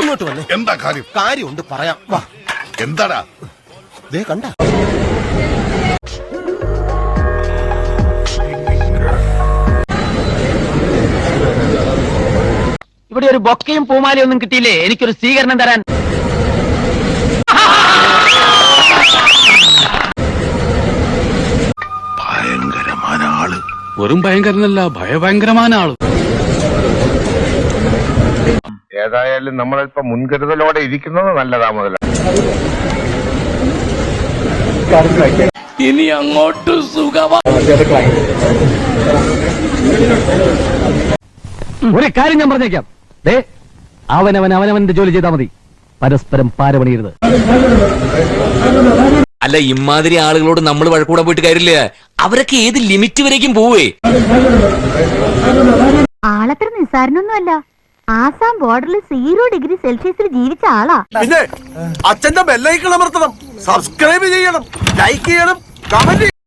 ഇങ്ങോട്ട് വന്നേ. എന്താ കാര്യം? കാര്യമുണ്ട്, പറയാം. വാ. എന്താടാ? ദേ കണ്ട. ഇവിടെ ഒരു ബൊക്കയും പൂമാലയും ഒന്നും കിട്ടിയില്ലേ എനിക്കൊരു സ്വീകരണം തരാൻ? ഭയങ്കരമായ ആള്. വെറും ഭയങ്കരനല്ല, ഭയഭയങ്കരമായ ആള്. ഏതായാലും നമ്മളല്പം മുൻകരുതലോടെ ഇരിക്കുന്നത് നല്ലതാ മുതല. ഇനി അങ്ങോട്ട് സുഖമാ. ഒരു കാര്യം ഞാൻ പറഞ്ഞേക്കാം, അവനവന്റെ ജോലി ചെയ്താൽ മതി, പരസ്പരം പാരപണിയരുത്. അല്ല, ഇമാതിരി ആളുകളോട് നമ്മൾ വഴക്കൂടാൻ പോയിട്ട് കാര്യമില്ല. അവരൊക്കെ ഏത് ലിമിറ്റ് വരേക്കും പോവേ. ആളത്ര നിസ്സാരനൊന്നുമല്ല. ആസാം ബോർഡറിൽ 0 ഡിഗ്രി സെൽഷ്യസിൽ ജീവിച്ച ആളാ. പിന്നെ അച്ഛന്റെ ബെല്ലൈക്കൺ അമർത്തണം, സബ്സ്ക്രൈബ് ചെയ്യണം, ലൈക്ക് ചെയ്യണം, കമന്റ്